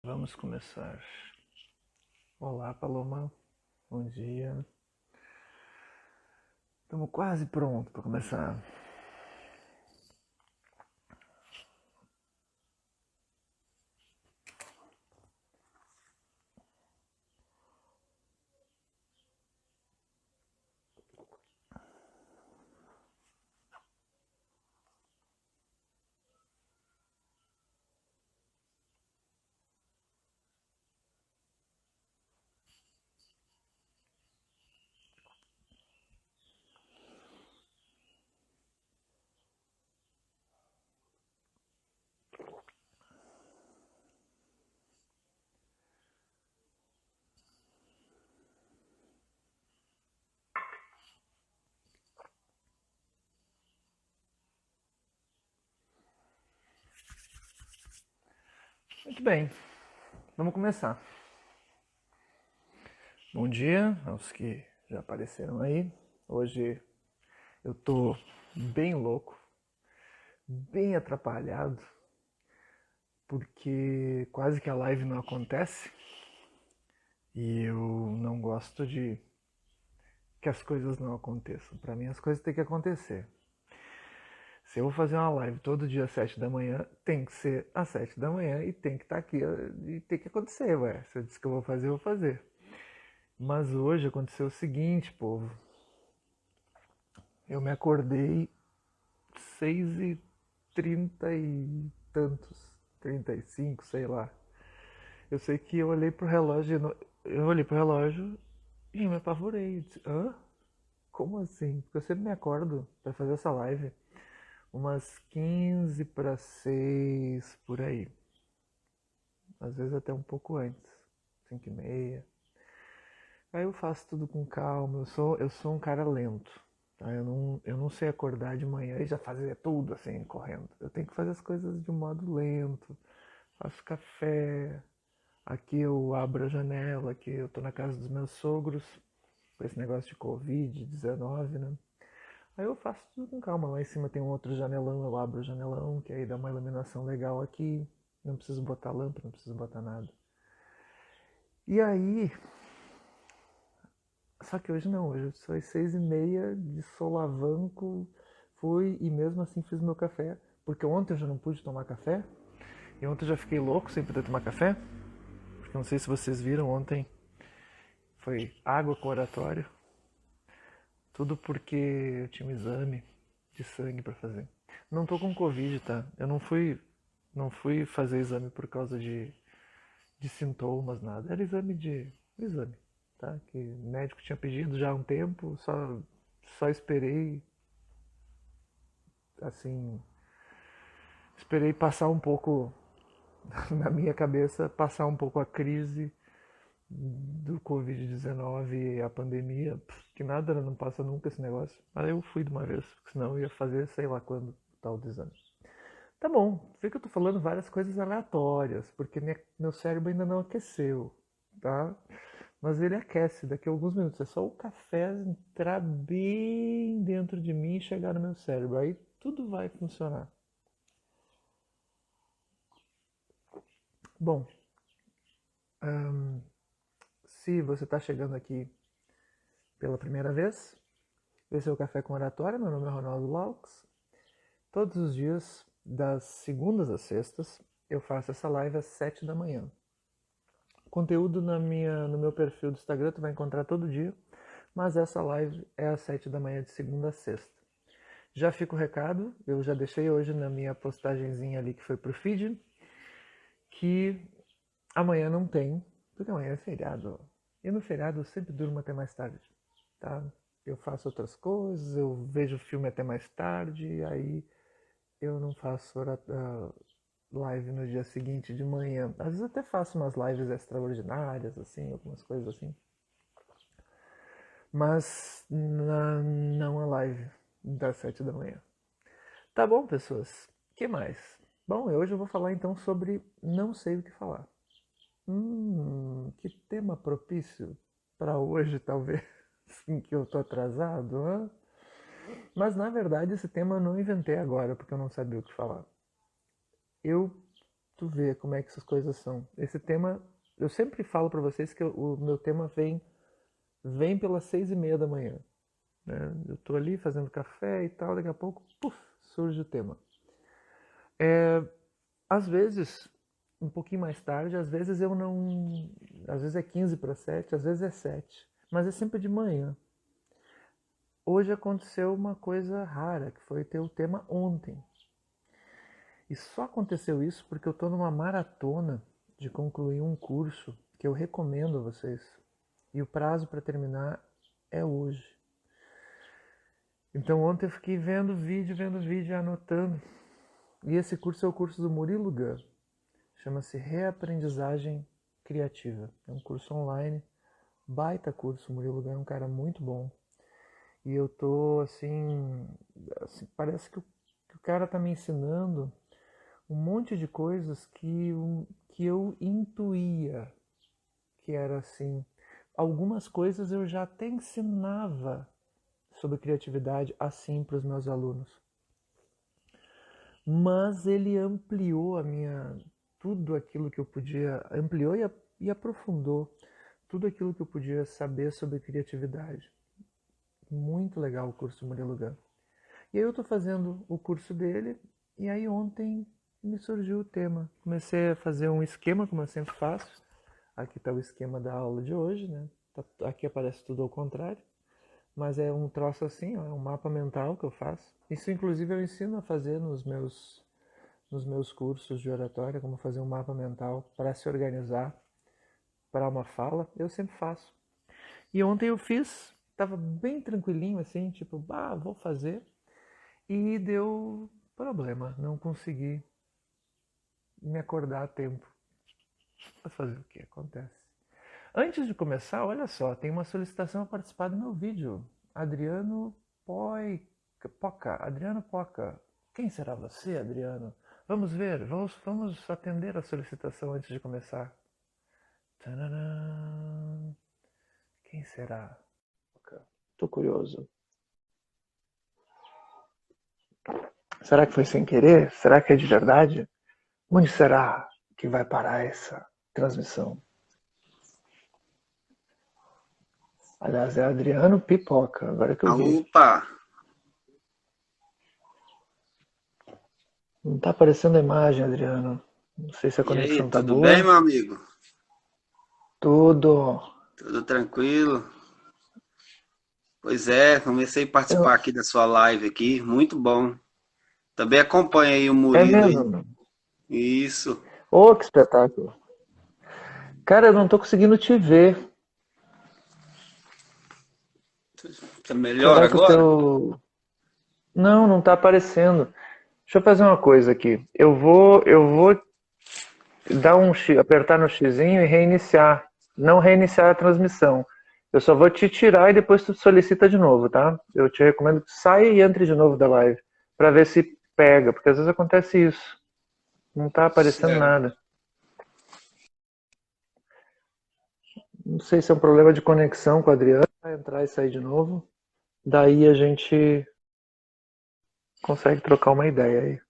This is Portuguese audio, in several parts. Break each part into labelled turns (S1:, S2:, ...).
S1: Vamos começar. Olá, Paloma. Bom dia. Estamos quase pronto para começar. Muito bem, vamos começar. Bom dia aos que já apareceram aí. Hoje eu tô bem louco, bem atrapalhado, porque quase que a live não acontece e eu não gosto de que as coisas não aconteçam. Para mim as coisas têm que acontecer. Se eu vou fazer uma live todo dia às 7 da manhã, tem que ser às 7 da manhã e tem que estar aqui e tem que acontecer, ué. Se eu disse que eu vou fazer. Mas hoje aconteceu o seguinte, povo. Eu me acordei 6h30 e tantos, 35, sei lá. Eu sei que eu olhei pro relógio, e me apavorei. Eu disse, hã? Como assim? Porque eu sempre me acordo para fazer essa live umas 15 para 6 por aí. Às vezes até um pouco antes, 5h30. Aí eu faço tudo com calma, eu sou um cara lento. Tá? Eu não sei acordar de manhã e já fazer tudo assim, correndo. Eu tenho que fazer as coisas de um modo lento. Faço café, aqui eu abro a janela, aqui eu tô na casa dos meus sogros, com esse negócio de Covid-19, né? Aí eu faço tudo com calma. Lá em cima tem um outro janelão, eu abro o janelão, que aí dá uma iluminação legal aqui. Não preciso botar lâmpada, não preciso botar nada. E aí, só que hoje não, hoje foi 6h30 de solavanco, fui e mesmo assim fiz meu café, porque ontem eu já não pude tomar café, e ontem eu já fiquei louco sem poder tomar café, porque não sei se vocês viram, ontem foi água com oratório, tudo porque eu tinha um exame de sangue para fazer. Não tô com Covid, tá? Eu não fui fazer exame por causa de sintomas, nada. Era exame, tá? Que o médico tinha pedido já há um tempo, só assim, esperei passar um pouco na minha cabeça, passar um pouco a crise do Covid-19 e a pandemia, que nada não passa nunca esse negócio. Mas eu fui de uma vez, porque senão eu ia fazer sei lá quando tal do exame. Tá bom, vê que eu tô falando várias coisas aleatórias, porque meu cérebro ainda não aqueceu, tá? Mas ele aquece daqui a alguns minutos. É só o café entrar bem dentro de mim e chegar no meu cérebro. Aí tudo vai funcionar. Bom, hum, se você está chegando aqui pela primeira vez, esse é o Café com Oratória. Meu nome é Ronaldo Laux. Todos os dias, das segundas às sextas, eu faço essa live às 7 da manhã. Conteúdo no meu perfil do Instagram tu vai encontrar todo dia, mas essa live é às 7 da manhã de segunda a sexta. Já fica o recado, eu já deixei hoje na minha postagenzinha ali que foi pro feed, que amanhã não tem, porque amanhã é feriado. E no feriado eu sempre durmo até mais tarde, tá? Eu faço outras coisas, eu vejo filme até mais tarde, aí eu não faço live no dia seguinte de manhã. Às vezes até faço umas lives extraordinárias, assim, algumas coisas assim. Mas não a live das 7 da manhã. Tá bom, pessoas? O que mais? Bom, hoje eu vou falar então sobre não sei o que falar. Que tema propício para hoje, talvez, em que eu tô atrasado, hein? Mas na verdade esse tema eu não inventei agora, porque eu não sabia o que falar. Eu tu vê como é que essas coisas são. Esse tema, eu sempre falo para vocês que o meu tema vem pelas 6:30 da manhã. Né? Eu tô ali fazendo café e tal, daqui a pouco, puf, surge o tema. Às vezes, um pouquinho mais tarde, às vezes eu não. Às vezes é 15 para 7, às vezes é 7, mas é sempre de manhã. Hoje aconteceu uma coisa rara, que foi ter o tema ontem. E só aconteceu isso porque eu estou numa maratona de concluir um curso que eu recomendo a vocês. E o prazo para terminar é hoje. Então ontem eu fiquei vendo vídeo, anotando. E esse curso é o curso do Murilo Gun. Chama-se Reaprendizagem Criativa. É um curso online, baita curso. O Murilo Gun é um cara muito bom. E eu tô assim parece que o cara tá me ensinando um monte de coisas que eu intuía que era assim. Algumas coisas eu já até ensinava sobre criatividade assim para os meus alunos. Mas ele ampliou tudo aquilo que eu podia, ampliou e aprofundou tudo aquilo que eu podia saber sobre criatividade. Muito legal o curso do Murilo Gun. E aí eu estou fazendo o curso dele, e aí ontem me surgiu o tema. Comecei a fazer um esquema, como eu sempre faço. Aqui está o esquema da aula de hoje, né? Aqui aparece tudo ao contrário. Mas é um troço assim, ó, é um mapa mental que eu faço. Isso inclusive eu ensino a fazer nos meus cursos de oratória, como fazer um mapa mental para se organizar para uma fala. Eu sempre faço. E ontem eu fiz, estava bem tranquilinho assim, tipo, vou fazer. E deu problema, não consegui me acordar a tempo. Vou fazer o que acontece. Antes de começar, olha só, tem uma solicitação a participar do meu vídeo. Adriano Poca. Adriano Poca. Quem será você, Adriano? Vamos ver, vamos atender a solicitação antes de começar. Tadadã. Quem será? Tô curioso. Será que foi sem querer? Será que é de verdade? Onde será que vai parar essa transmissão? Aliás, é Adriano Pipoca, agora que eu vi.
S2: Opa!
S1: Não tá aparecendo a imagem, Adriano. Não sei se a
S2: E aí,
S1: conexão tá
S2: tudo bem,
S1: boa.
S2: meu amigo?
S1: Tudo.
S2: Tudo tranquilo? Pois é, comecei a
S1: Eu-
S2: participar aqui da sua live aqui, muito bom. Também acompanha aí o
S1: É
S2: Murilo aí.
S1: mesmo?
S2: Isso.
S1: Oh, que espetáculo. Cara, eu não tô conseguindo te ver.
S2: Tá melhor
S1: Será que o
S2: agora?
S1: teu... Não, não tá aparecendo. Deixa eu fazer uma coisa aqui. Eu vou dar apertar no xizinho e reiniciar. Não reiniciar a transmissão. Eu só vou te tirar e depois tu solicita de novo, tá? Eu te recomendo que saia e entre de novo da live para ver se pega, porque às vezes acontece isso. Não tá aparecendo
S2: Certo.
S1: nada. Não sei se é um problema de conexão com o Adriano. Vai entrar e sair de novo. Daí a gente consegue trocar uma ideia aí.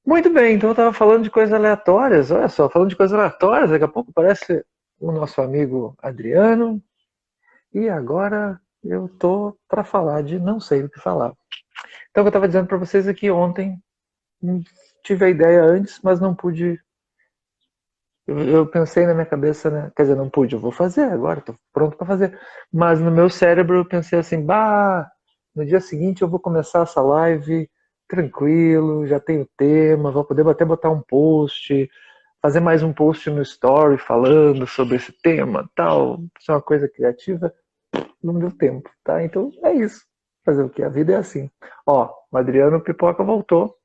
S1: Muito bem, então eu estava falando de coisas aleatórias. Olha só, falando de coisas aleatórias, daqui a pouco parece o nosso amigo Adriano. E agora eu tô para falar de não sei o que falar. Então eu estava dizendo para vocês aqui ontem, tive a ideia antes, mas não pude. Eu pensei na minha cabeça, né? Quer dizer, não pude, eu vou fazer agora, estou pronto para fazer. Mas no meu cérebro eu pensei assim, no dia seguinte eu vou começar essa live tranquilo, já tenho tema, vou poder até botar um post, fazer mais um post no story falando sobre esse tema, tal, isso é uma coisa criativa, não deu tempo, tá? Então é isso. Fazer o que? A vida é assim. Ó, o Adriano Pipoca voltou.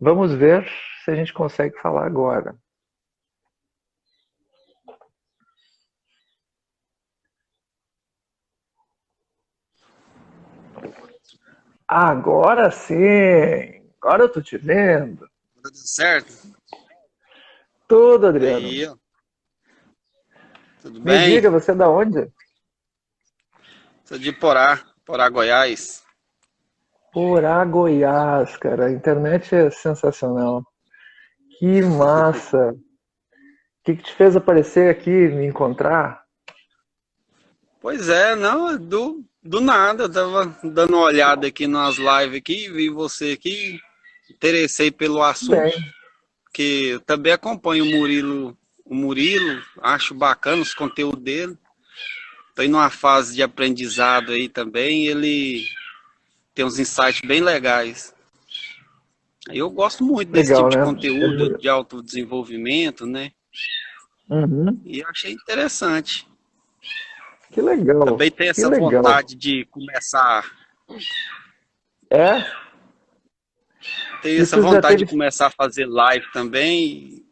S1: Vamos ver se a gente consegue falar agora. Agora sim! Agora eu tô te vendo.
S2: Tudo certo?
S1: Tudo, Adriano.
S2: Aí, ó. Tudo
S1: Me
S2: bem?
S1: diga, você é da onde?
S2: Sou de Porá, Goiás.
S1: Porá, Goiás, cara. A internet é sensacional. Que massa! O que te fez aparecer aqui, me encontrar?
S2: Pois é, não, do nada, eu tava dando uma olhada aqui nas lives aqui, vi você aqui, interessei pelo assunto,
S1: Bem,
S2: que eu também acompanho o Murilo, acho bacana os conteúdos dele. Tô em uma fase de aprendizado aí também, ele tem uns insights bem legais. Eu gosto muito desse tipo
S1: legal,
S2: de
S1: né?
S2: conteúdo de autodesenvolvimento, né?
S1: Uhum.
S2: E eu achei interessante.
S1: Que legal,
S2: Também tem
S1: que
S2: essa
S1: legal.
S2: vontade de começar,
S1: É?
S2: tem
S1: E
S2: essa
S1: tu já
S2: vontade de
S1: teve.
S2: começar a fazer live também.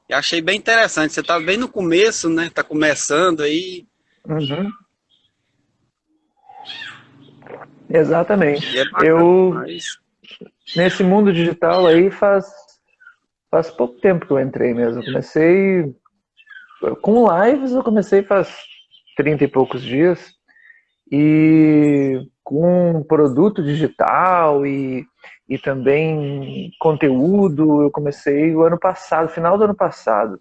S2: E achei bem interessante. Você tá bem no começo, né? Tá começando aí.
S1: Uhum. Exatamente.
S2: E é bacana
S1: Eu,
S2: demais.
S1: nesse mundo digital aí, faz pouco tempo que eu entrei mesmo. Eu comecei com lives, eu comecei faz 30 e poucos dias. E com produto digital e também conteúdo, eu comecei o ano passado, final do ano passado.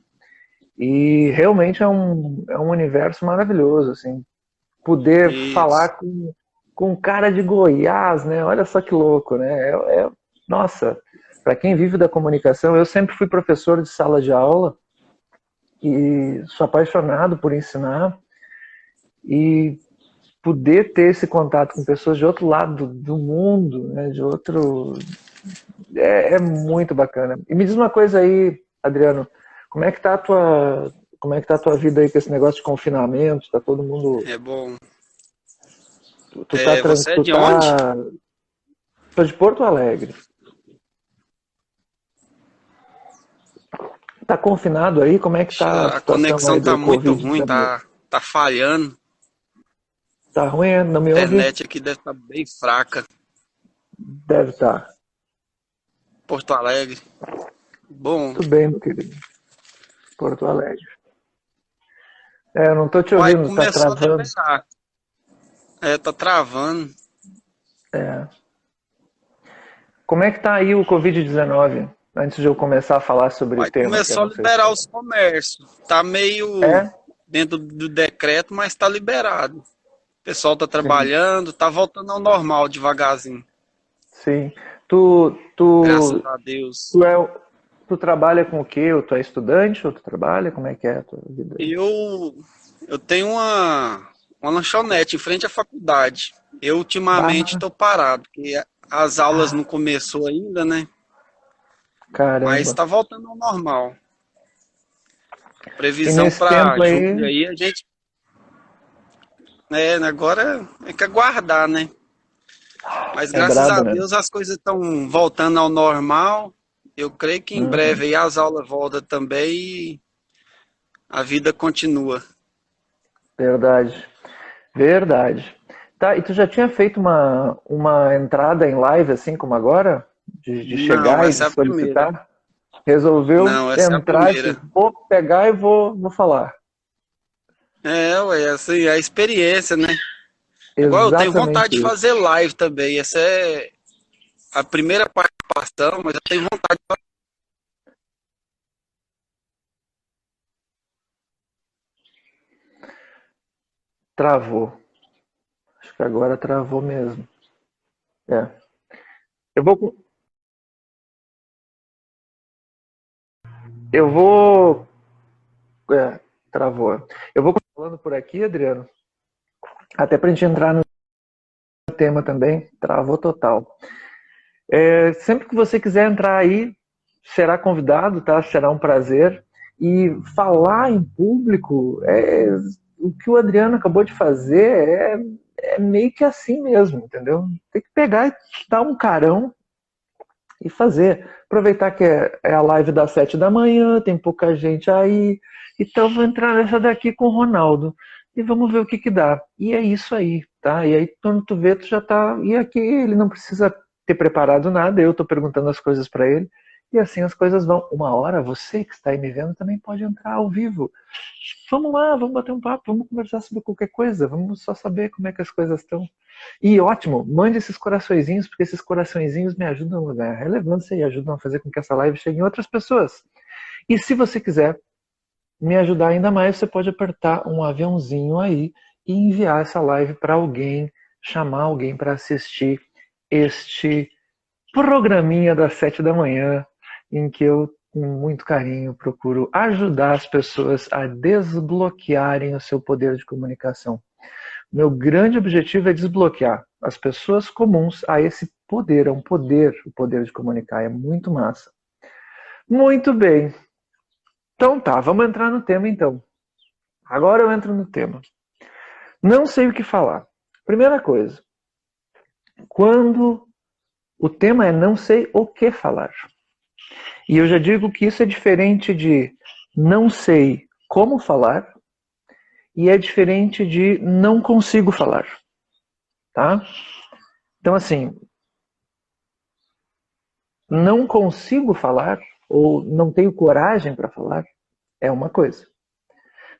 S1: E realmente é um universo maravilhoso, assim, poder falar
S2: Isso.
S1: com um cara de Goiás, né? Olha só que louco, né? Nossa, para quem vive da comunicação, eu sempre fui professor de sala de aula e sou apaixonado por ensinar e poder ter esse contato com pessoas de outro lado do mundo, né? De outro é muito bacana. E me diz uma coisa aí, Adriano, como é que tá a tua como é que tá a tua vida aí com esse negócio de confinamento? Tá todo mundo
S2: É bom.
S1: tu tá
S2: Você é
S1: tu
S2: de onde?
S1: tá tô de Porto Alegre. Tá confinado aí? Como é que tá a
S2: A
S1: situação
S2: conexão
S1: aí
S2: tá
S1: do
S2: muito ruim,
S1: Covid-19?
S2: tá falhando.
S1: Tá ruim? Não
S2: A
S1: me ouve?
S2: internet aqui deve estar bem fraca.
S1: Deve estar.
S2: Porto Alegre. Bom.
S1: Tudo bem, meu querido. Porto Alegre. É, eu não tô te
S2: Uai,
S1: ouvindo, tá
S2: começou a
S1: travando.
S2: liberar. Tá travando.
S1: É. Como é que tá aí o Covid-19? Antes de eu começar a falar sobre o
S2: Uai,
S1: tema, que eu
S2: começou a
S1: não sei se
S2: liberar os comércios. Tá meio
S1: é.
S2: dentro do decreto, mas tá liberado. O pessoal tá
S1: Sim,
S2: trabalhando, tá voltando ao normal devagarzinho.
S1: sim. Tu,
S2: Graças
S1: tu,
S2: a Deus.
S1: tu, é, tu trabalha com o quê? Ou tu é estudante ou tu trabalha? Como é que é a tua vida aí?
S2: Eu tenho uma lanchonete em frente à faculdade. Eu ultimamente
S1: Bah,
S2: estou parado, porque as aulas
S1: ah,
S2: não começou ainda, né? Mas
S1: caramba.
S2: está voltando ao normal.
S1: E
S2: Previsão
S1: nesse
S2: para
S1: tempo
S2: julho
S1: aí,
S2: aí, a gente, agora é que aguardar, né? Mas
S1: é
S2: graças
S1: brabo,
S2: a
S1: né?
S2: Deus as coisas estão voltando ao normal. Eu creio que em
S1: Uhum.
S2: breve aí as aulas voltam também e a vida continua.
S1: Verdade, verdade. Tá, e tu já tinha feito uma entrada em live assim como agora? De
S2: Não,
S1: chegar e de
S2: essa é a primeira.
S1: solicitar? Resolveu
S2: Não, essa é a
S1: entrar e disse,
S2: primeira.
S1: vou pegar e vou falar.
S2: Ué, assim, é a experiência, né? Igual eu tenho vontade
S1: Exatamente
S2: de
S1: isso.
S2: fazer live também. Essa é a primeira participação, mas eu tenho vontade de
S1: Travou. Acho que agora travou mesmo. É. Eu vou. Eu vou. É, travou. Eu vou falando por aqui, Adriano. Até pra gente entrar no tema também. Travou total. É, sempre que você quiser entrar aí, será convidado, tá? Será um prazer. E falar em público, o que o Adriano acabou de fazer é meio que assim mesmo, entendeu? Tem que pegar e dar um carão e fazer. Aproveitar que é a live das 7 da manhã, tem pouca gente aí. Então vou entrar nessa daqui com o Ronaldo. E vamos ver o que que dá. E é isso aí, tá? E aí quando tu vê, tu já tá. E aqui ele não precisa ter preparado nada, eu tô perguntando as coisas para ele. E assim as coisas vão. Uma hora, você que está aí me vendo também pode entrar ao vivo. Vamos lá, vamos bater um papo, vamos conversar sobre qualquer coisa, vamos só saber como é que as coisas estão. E ótimo, mande esses coraçõezinhos, porque esses coraçõezinhos me ajudam a ganhar relevância e ajudam a fazer com que essa live chegue em outras pessoas. E se você quiser me ajudar ainda mais, você pode apertar um aviãozinho aí e enviar essa live para alguém, chamar alguém para assistir este programinha das 7 da manhã, em que eu, com muito carinho, procuro ajudar as pessoas a desbloquearem o seu poder de comunicação. Meu grande objetivo é desbloquear as pessoas comuns a esse poder, o poder de comunicar. É muito massa. Muito bem. Então tá, vamos entrar no tema então. Agora eu entro no tema. Não sei o que falar. Primeira coisa, quando o tema é não sei o que falar. E eu já digo que isso é diferente de não sei como falar e é diferente de não consigo falar. Tá? Então assim, não consigo falar ou não tenho coragem para falar é uma coisa.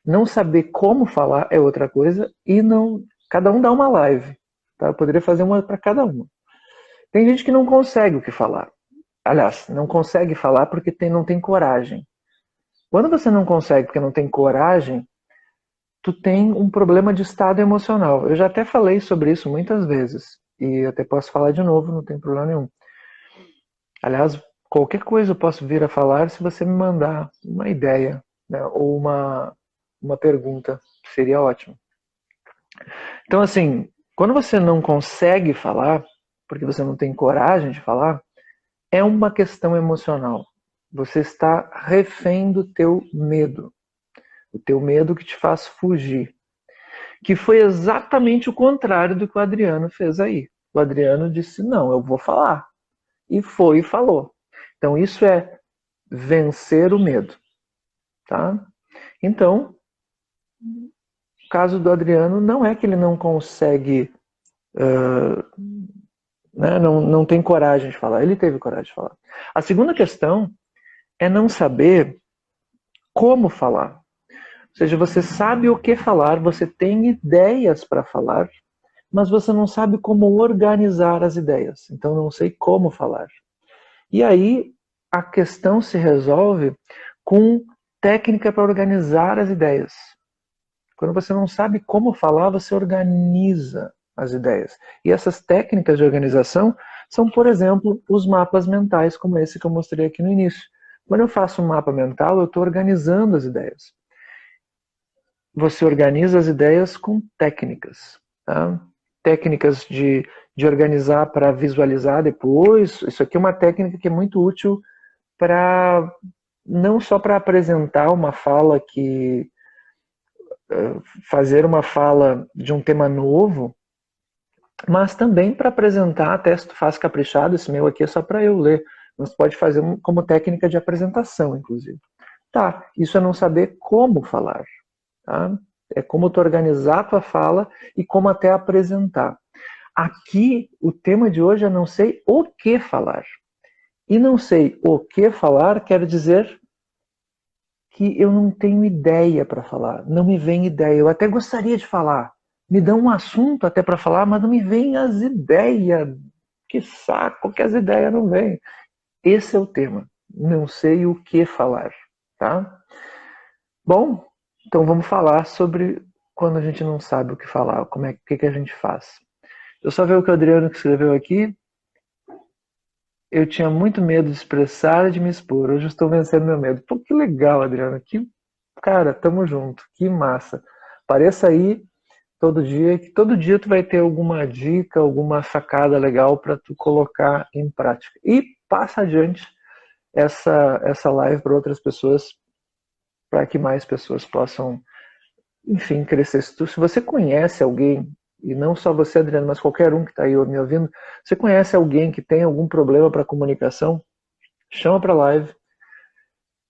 S1: Não saber como falar é outra coisa e não, cada um dá uma live. Tá? Eu poderia fazer uma para cada uma. Tem gente que não consegue o que falar. Aliás, não consegue falar porque não tem coragem. Quando você não consegue porque não tem coragem, tu tem um problema de estado emocional. Eu já até falei sobre isso muitas vezes. E até posso falar de novo, não tem problema nenhum. Aliás, qualquer coisa eu posso vir a falar se você me mandar uma ideia, né, ou uma pergunta. Seria ótimo. Então, assim, quando você não consegue falar, porque você não tem coragem de falar, é uma questão emocional. Você está refém do teu medo. O teu medo que te faz fugir. Que foi exatamente o contrário do que o Adriano fez aí. O Adriano disse, não, eu vou falar. E foi e falou. Então isso é vencer o medo. Tá? Então, o caso do Adriano não é que ele não consegue, né, não tem coragem de falar. Ele teve coragem de falar. A segunda questão é não saber como falar. Ou seja, você sabe o que falar, você tem ideias para falar, mas você não sabe como organizar as ideias. Então, não sei como falar. E aí, a questão se resolve com técnica para organizar as ideias. Quando você não sabe como falar, você organiza as ideias. E essas técnicas de organização são, por exemplo, os mapas mentais, como esse que eu mostrei aqui no início. Quando eu faço um mapa mental, eu estou organizando as ideias. Você organiza as ideias com técnicas. Tá? Técnicas de organizar para visualizar depois. Isso aqui é uma técnica que é muito útil para não só para apresentar uma fala fazer uma fala de um tema novo, mas também para apresentar, até se tu faz caprichado, esse meu aqui é só para eu ler, mas pode fazer como técnica de apresentação, inclusive. Tá, isso é não saber como falar. Tá? É como tu organizar a tua fala e como até apresentar. Aqui, o tema de hoje é não sei o que falar. E não sei o que falar quer dizer que eu não tenho ideia para falar. Não me vem ideia. Eu até gostaria de falar. Me dão um assunto até para falar, mas não me vem as ideias. Que saco que as ideias não vêm. Esse é o tema. Não sei o que falar. Tá? Bom, então vamos falar sobre quando a gente não sabe o que falar, que a gente faz. Eu só ver o que o Adriano escreveu aqui. Eu tinha muito medo de expressar e de me expor. Hoje eu estou vencendo meu medo. Pô, que legal, Adriano. Cara, tamo junto. Que massa. Apareça aí todo dia, que todo dia tu vai ter alguma dica, alguma sacada legal para tu colocar em prática. E passa adiante essa live para outras pessoas, para que mais pessoas possam, enfim, crescer. Se você conhece alguém, e não só você, Adriano, mas qualquer um que está aí me ouvindo, você conhece alguém que tem algum problema para comunicação, chama para a live,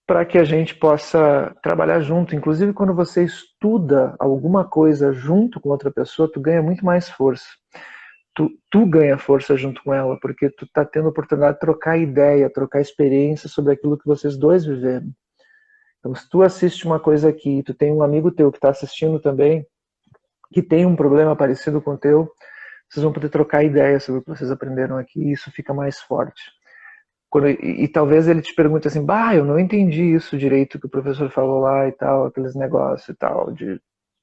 S1: para que a gente possa trabalhar junto. Inclusive, quando você estuda alguma coisa junto com outra pessoa, tu ganha muito mais força. Tu ganha força junto com ela, porque tu está tendo a oportunidade de trocar ideia, trocar experiência sobre aquilo que vocês dois viveram. Então, se tu assiste uma coisa aqui, tu tem um amigo teu que está assistindo também, que tem um problema parecido com o teu, vocês vão poder trocar ideias sobre o que vocês aprenderam aqui e isso fica mais forte. E talvez ele te pergunte assim, eu não entendi isso direito que o professor falou lá e tal, aqueles negócios e tal,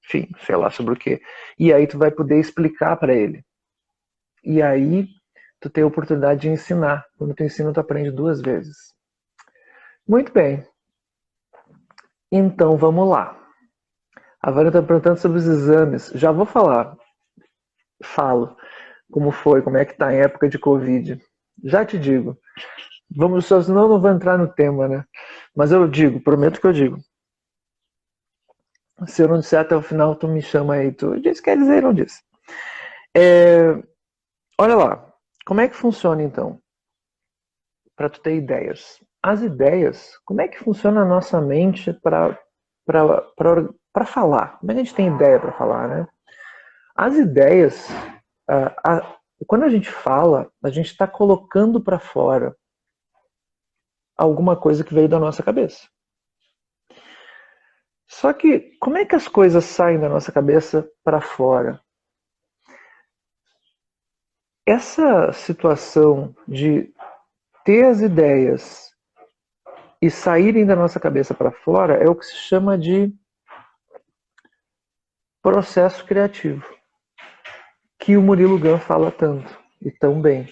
S1: enfim, sei lá sobre o quê. E aí tu vai poder explicar para ele. E aí tu tem a oportunidade de ensinar. Quando tu ensina, tu aprende 2 vezes. Muito bem. Então, vamos lá. A Vânia está perguntando sobre os exames. Já vou falar. Falo. Como foi, como é que tá em época de Covid. Já te digo. Vamos só, senão não vou entrar no tema, né? Mas eu digo, prometo que eu digo. Se eu não disser até o final, tu me chama aí. Tu disse, quer dizer, não disse. Olha lá. Como é que funciona, então? Para tu ter ideias. As ideias, como é que funciona a nossa mente para falar? Como é que a gente tem ideia para falar, né? As ideias, quando a gente fala, a gente está colocando para fora alguma coisa que veio da nossa cabeça. Só que, como é que as coisas saem da nossa cabeça para fora? Essa situação de ter as ideias e saírem da nossa cabeça para fora é o que se chama de processo criativo, que o Murilo Gun fala tanto e tão bem.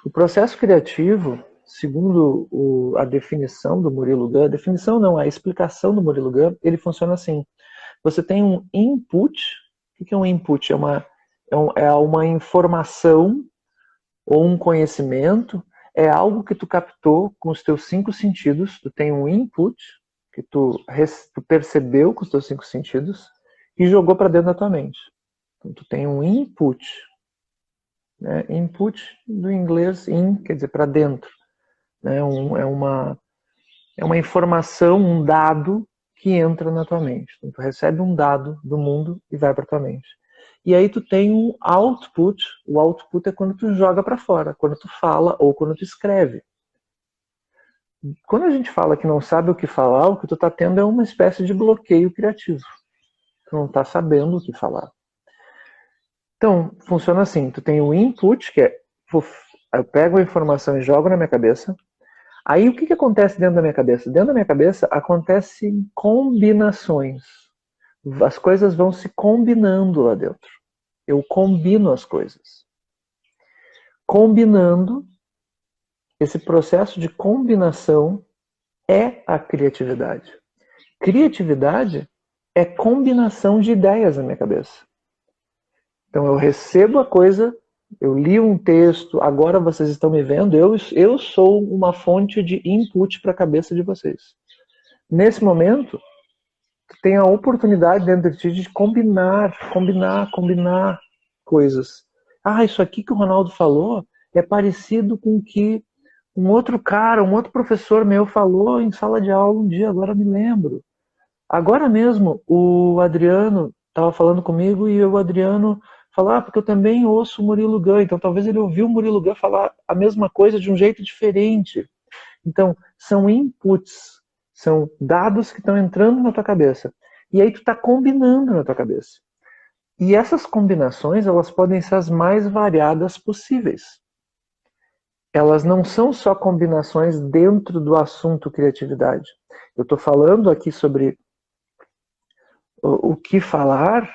S1: O processo criativo, segundo a definição do Murilo Gun, a explicação do Murilo Gun, ele funciona assim. Você tem um input. O que é um input? É uma informação ou um conhecimento, é algo que tu captou com os teus 5 sentidos. Tu tem um input que tu percebeu com os teus 5 sentidos e jogou para dentro da tua mente. Então, tu tem um input. Né? Input do inglês in, quer dizer, para dentro. Né? É uma informação, um dado que entra na tua mente. Então, tu recebe um dado do mundo e vai para tua mente. E aí tu tem um output. O output é quando tu joga para fora, quando tu fala ou quando tu escreve. Quando a gente fala que não sabe o que falar, o que tu tá tendo é uma espécie de bloqueio criativo. Tu não tá sabendo o que falar. Então, funciona assim. Tu tem o input, que é... eu pego a informação e jogo na minha cabeça. Aí, o que acontece dentro da minha cabeça? Dentro da minha cabeça, acontecem combinações. As coisas vão se combinando lá dentro. Eu combino as coisas. Combinando, esse processo de combinação é a criatividade. Criatividade é combinação de ideias na minha cabeça. Então eu recebo a coisa, eu li um texto, agora vocês estão me vendo, eu sou uma fonte de input para a cabeça de vocês. Nesse momento, tu tem a oportunidade dentro de ti de combinar coisas. Isso aqui que o Ronaldo falou é parecido com o que um outro professor meu falou em sala de aula um dia, agora me lembro. Agora mesmo, o Adriano estava falando comigo e o Adriano falou, porque eu também ouço o Murilo Gun, então talvez ele ouviu o Murilo Gun falar a mesma coisa de um jeito diferente. Então, são inputs, são dados que estão entrando na tua cabeça. E aí tu está combinando na tua cabeça. E essas combinações, elas podem ser as mais variadas possíveis. Elas não são só combinações dentro do assunto criatividade. Eu estou falando aqui sobre o que falar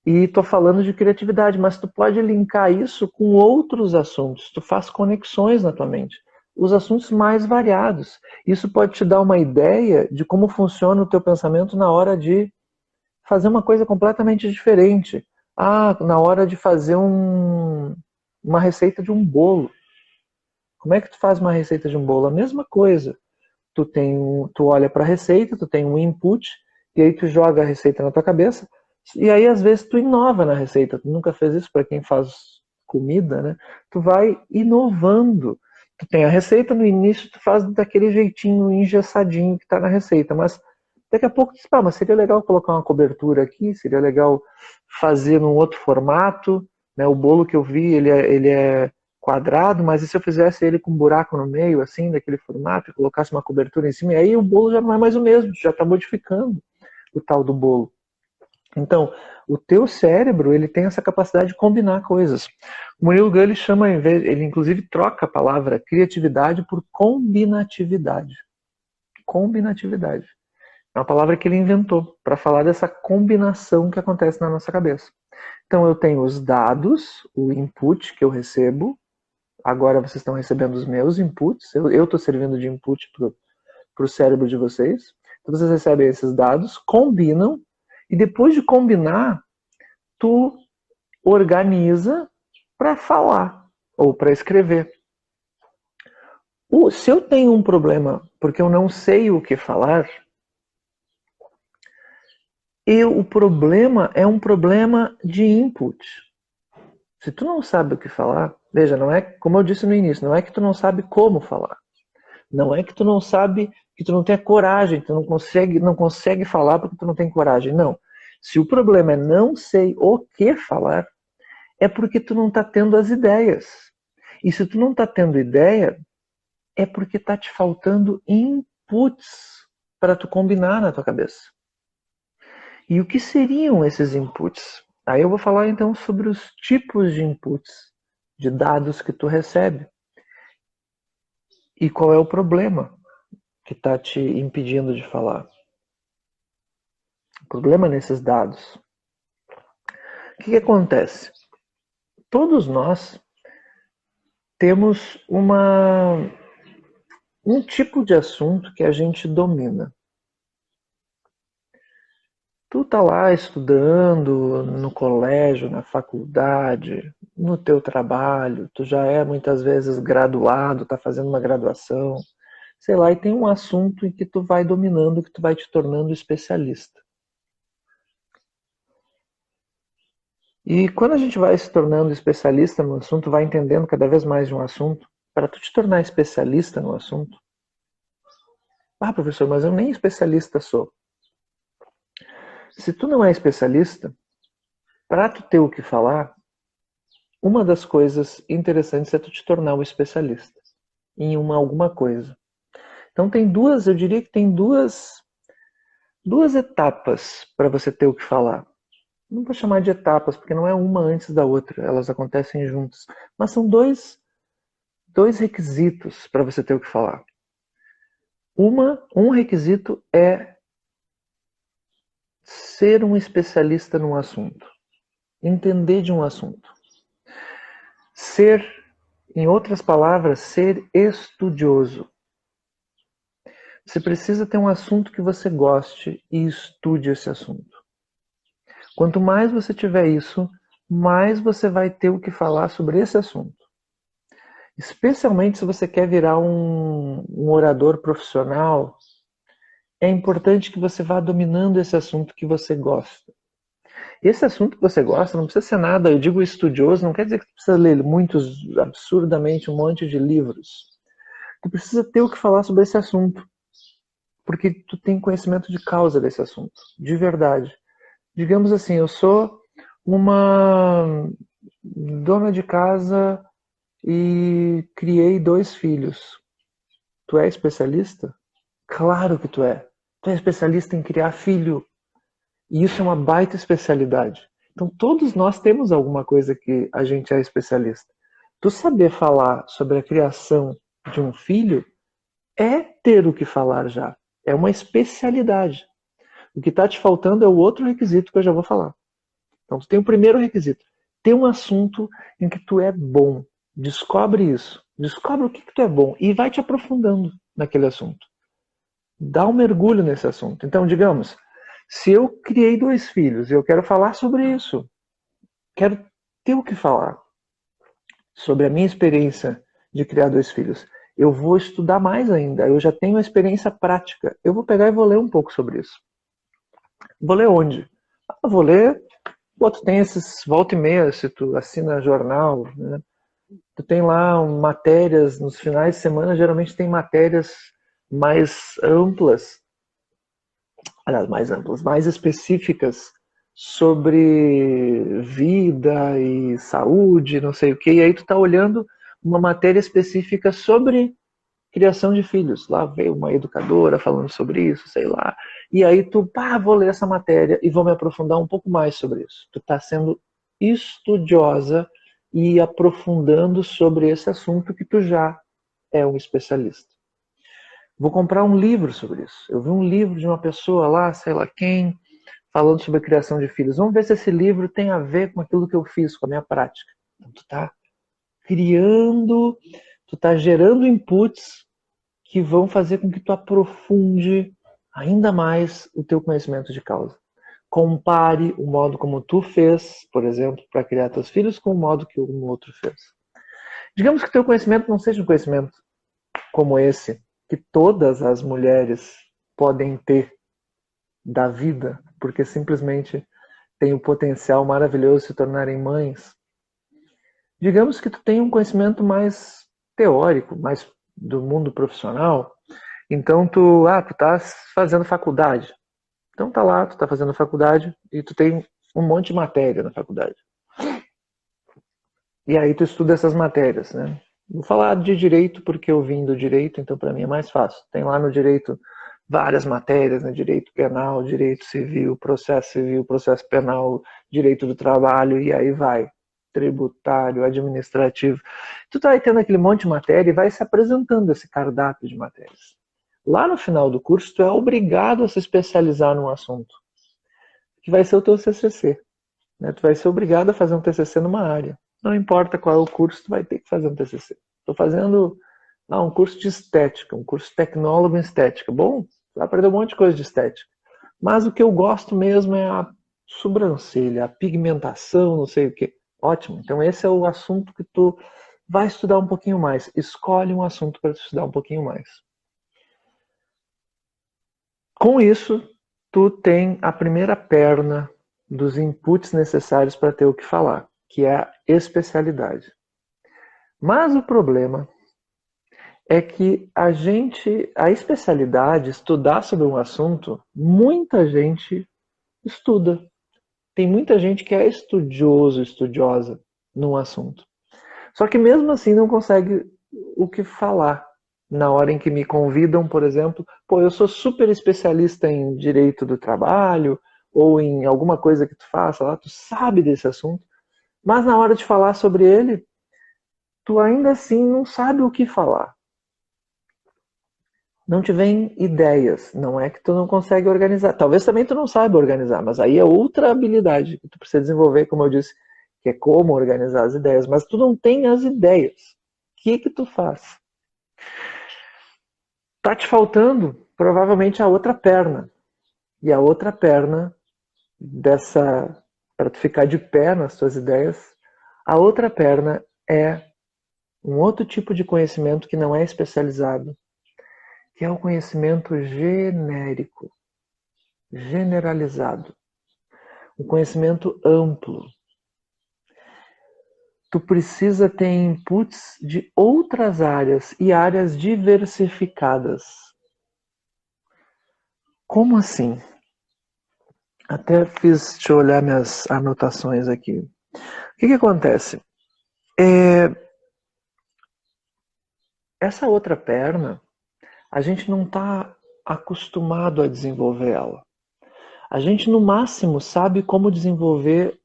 S1: e estou falando de criatividade, mas tu pode linkar isso com outros assuntos. Tu faz conexões na tua mente. Os assuntos mais variados. Isso pode te dar uma ideia de como funciona o teu pensamento na hora de fazer uma coisa completamente diferente. Na hora de fazer uma receita de um bolo. Como é que tu faz uma receita de um bolo? A mesma coisa. Tu olha para a receita, tu tem um input, e aí tu joga a receita na tua cabeça, e aí às vezes tu inova na receita. Tu nunca fez isso para quem faz comida, né? Tu vai inovando. Tu tem a receita, no início tu faz daquele jeitinho engessadinho que está na receita, mas daqui a pouco tu diz, mas seria legal colocar uma cobertura aqui, seria legal fazer num outro formato, né? O bolo que eu vi, ele é quadrado, mas e se eu fizesse ele com um buraco no meio, assim, daquele formato, e colocasse uma cobertura em cima, e aí o bolo já não é mais o mesmo, já está modificando o tal do bolo. Então, o teu cérebro, ele tem essa capacidade de combinar coisas. O Murilo Gun, ele chama, ele inclusive troca a palavra criatividade por combinatividade. Combinatividade. É uma palavra que ele inventou para falar dessa combinação que acontece na nossa cabeça. Então, eu tenho os dados, o input que eu recebo. Agora vocês estão recebendo os meus inputs. Eu estou servindo de input para o cérebro de vocês. Então, vocês recebem esses dados, combinam, e depois de combinar, tu organiza para falar ou para escrever. Se eu tenho um problema porque eu não sei o que falar, o problema é um problema de input. Se tu não sabe o que falar, veja, não é, como eu disse no início, não é que tu não sabe como falar. Não é que tu não sabe, que tu não tenha coragem, tu não consegue falar porque tu não tem coragem. Não. Se o problema é não sei o que falar, é porque tu não está tendo as ideias. E se tu não está tendo ideia, é porque está te faltando inputs para tu combinar na tua cabeça. E o que seriam esses inputs? Aí eu vou falar então sobre os tipos de inputs, de dados que tu recebe. E qual é o problema que está te impedindo de falar? O problema nesses dados. O que acontece? Todos nós temos um tipo de assunto que a gente domina. Tu tá lá estudando no colégio, na faculdade, no teu trabalho, tu já é muitas vezes graduado, tá fazendo uma graduação, sei lá, e tem um assunto em que tu vai dominando, que tu vai te tornando especialista. E quando a gente vai se tornando especialista no assunto, vai entendendo cada vez mais de um assunto, para tu te tornar especialista no assunto. Ah, professor, mas eu nem especialista sou. Se tu não é especialista, para tu ter o que falar, uma das coisas interessantes é tu te tornar um especialista em alguma coisa. Então eu diria que tem duas etapas para você ter o que falar. Não vou chamar de etapas, porque não é uma antes da outra, elas acontecem juntas. Mas são dois requisitos para você ter o que falar. Um requisito é ser um especialista num assunto. Entender de um assunto. Em outras palavras, ser estudioso. Você precisa ter um assunto que você goste e estude esse assunto. Quanto mais você tiver isso, mais você vai ter o que falar sobre esse assunto. Especialmente se você quer virar um orador profissional, é importante que você vá dominando esse assunto que você gosta. Esse assunto que você gosta não precisa ser nada, eu digo estudioso, não quer dizer que tu precisa ler absurdamente um monte de livros. Tu precisa ter o que falar sobre esse assunto, porque tu tem conhecimento de causa desse assunto, de verdade. Digamos assim, eu sou uma dona de casa e criei 2 filhos. Tu é especialista? Claro que tu é. Tu é especialista em criar filho. E isso é uma baita especialidade. Então todos nós temos alguma coisa que a gente é especialista. Tu saber falar sobre a criação de um filho é ter o que falar já. É uma especialidade. O que está te faltando é o outro requisito que eu já vou falar. Então tu tem o primeiro requisito. Ter um assunto em que tu é bom. Descobre isso. Descobre o que tu é bom e vai te aprofundando naquele assunto. Dá um mergulho nesse assunto. Então, digamos, se eu criei 2 filhos e eu quero falar sobre isso, quero ter o que falar sobre a minha experiência de criar 2 filhos, eu vou estudar mais ainda. Eu já tenho a experiência prática. Eu vou pegar e vou ler um pouco sobre isso. Vou ler onde? Vou ler... tu tem esses volta e meia, se tu assina jornal, né? Tu tem lá matérias, nos finais de semana, geralmente tem matérias mais amplas, mais específicas sobre vida e saúde, não sei o que, e aí tu tá olhando uma matéria específica sobre criação de filhos. Lá veio uma educadora falando sobre isso, sei lá. E aí tu, vou ler essa matéria e vou me aprofundar um pouco mais sobre isso. Tu está sendo estudiosa e aprofundando sobre esse assunto que tu já é um especialista. Vou comprar um livro sobre isso. Eu vi um livro de uma pessoa lá, sei lá quem, falando sobre a criação de filhos. Vamos ver se esse livro tem a ver com aquilo que eu fiz, com a minha prática. Então, tu está criando, tu está gerando inputs que vão fazer com que tu aprofunde ainda mais o teu conhecimento de causa. Compare o modo como tu fez, por exemplo, para criar teus filhos, com o modo que um outro fez. Digamos que teu conhecimento não seja um conhecimento como esse, que todas as mulheres podem ter da vida, porque simplesmente têm o potencial maravilhoso de se tornarem mães. Digamos que tu tem um conhecimento mais teórico, mais do mundo profissional, então tu tá fazendo faculdade. Então tá lá, tu tá fazendo faculdade e tu tem um monte de matéria na faculdade. E aí tu estuda essas matérias, né? Vou falar de direito porque eu vim do direito, então para mim é mais fácil. Tem lá no direito várias matérias, né? Direito penal, direito civil, processo penal, direito do trabalho, e aí vai. Tributário, administrativo. Tu tá aí tendo aquele monte de matéria e vai se apresentando esse cardápio de matérias. Lá no final do curso, tu é obrigado a se especializar num assunto, que vai ser o teu TCC. Né? Tu vai ser obrigado a fazer um TCC numa área. Não importa qual é o curso, tu vai ter que fazer um TCC. Estou fazendo um curso de estética, um curso tecnólogo em estética. Bom, tu vai aprender um monte de coisa de estética. Mas o que eu gosto mesmo é a sobrancelha, a pigmentação, não sei o quê. Ótimo. Então esse é o assunto que tu vai estudar um pouquinho mais. Escolhe um assunto para estudar um pouquinho mais. Com isso, tu tem a primeira perna dos inputs necessários para ter o que falar, que é a especialidade. Mas o problema é que a especialidade, estudar sobre um assunto, muita gente estuda. Tem muita gente que é estudioso, estudiosa num assunto. Só que mesmo assim não consegue o que falar. Na hora em que me convidam, por exemplo, eu sou super especialista em direito do trabalho, ou em alguma coisa que tu faça lá, tu sabe desse assunto, mas na hora de falar sobre ele, tu ainda assim não sabe o que falar. Não te vem ideias, não é que tu não consegue organizar. Talvez também tu não saiba organizar, mas aí é outra habilidade que tu precisa desenvolver, como eu disse, que é como organizar as ideias, mas tu não tem as ideias. O que tu faz? Tá te faltando provavelmente a outra perna. E a outra perna para tu ficar de pé nas tuas ideias, a outra perna é um outro tipo de conhecimento que não é especializado, que é o conhecimento genérico, generalizado, um conhecimento amplo. Tu precisa ter inputs de outras áreas e áreas diversificadas. Como assim? Deixa eu olhar minhas anotações aqui. O que acontece? Essa outra perna, a gente não está acostumado a desenvolver ela. A gente, no máximo, sabe como desenvolver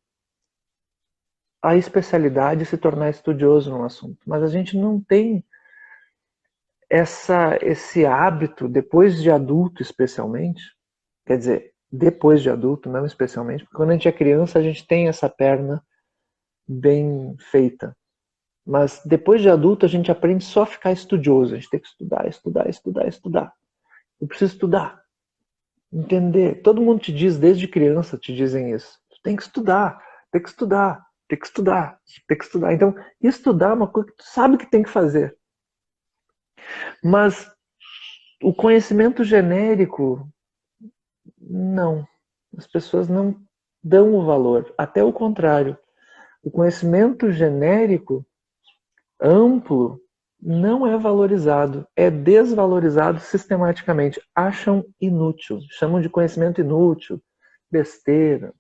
S1: a especialidade e se tornar estudioso num assunto. Mas a gente não tem esse hábito, depois de adulto especialmente, quer dizer, depois de adulto, não especialmente, porque quando a gente é criança, a gente tem essa perna bem feita. Mas depois de adulto, a gente aprende só a ficar estudioso. A gente tem que estudar, estudar, estudar, estudar. Eu preciso estudar, entender. Todo mundo te diz, desde criança, te dizem isso. Tu tem que estudar, tem que estudar, tem que estudar, tem que estudar. Então, estudar é uma coisa que tu sabe que tem que fazer. Mas o conhecimento genérico, não. As pessoas não dão o valor. Até o contrário. O conhecimento genérico, amplo, não é valorizado. É desvalorizado sistematicamente. Acham inútil. Chamam de conhecimento inútil, besteira.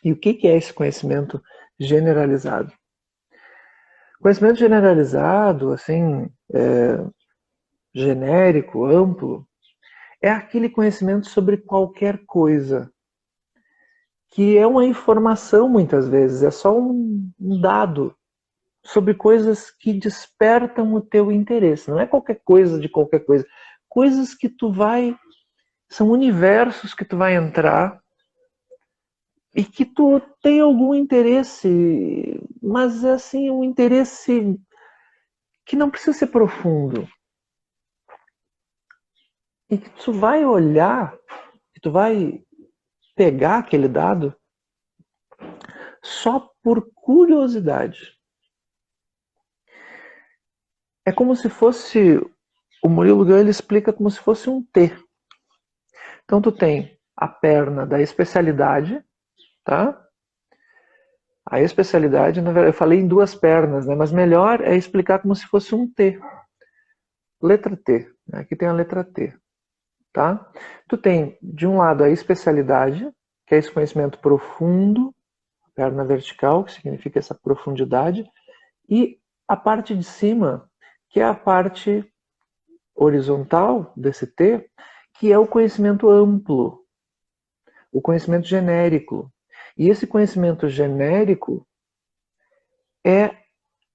S1: E o que é esse conhecimento generalizado? Conhecimento generalizado, assim, genérico, amplo, é aquele conhecimento sobre qualquer coisa, que é uma informação muitas vezes, é só um dado sobre coisas que despertam o teu interesse. Não é qualquer coisa de qualquer coisa. Coisas que tu vai... São universos que tu vai entrar e que tu tem algum interesse, mas é assim, um interesse que não precisa ser profundo. E que tu vai olhar, que tu vai pegar aquele dado só por curiosidade. É como se fosse... O Murilo Gun, ele explica como se fosse um T. Então tu tem a perna da especialidade, tá? A especialidade, na verdade, eu falei em duas pernas, né? Mas melhor é explicar como se fosse um T. Letra T. Aqui tem a letra T. Tá? Tu tem, de um lado, a especialidade, que é esse conhecimento profundo, perna vertical, que significa essa profundidade, e a parte de cima, que é a parte horizontal desse T, que é o conhecimento amplo, o conhecimento genérico. E esse conhecimento genérico é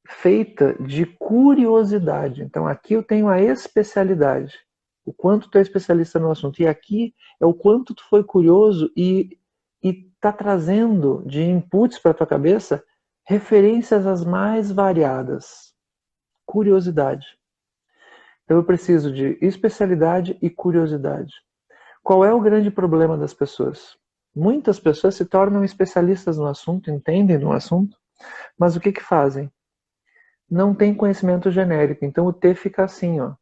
S1: feita de curiosidade. Então aqui eu tenho a especialidade, o quanto tu é especialista no assunto. E aqui é o quanto tu foi curioso e está trazendo de inputs para a tua cabeça referências as mais variadas. Curiosidade. Então eu preciso de especialidade e curiosidade. Qual é o grande problema das pessoas? Muitas pessoas se tornam especialistas no assunto, entendem no assunto, mas o que fazem? Não tem conhecimento genérico, então o T fica assim, ó,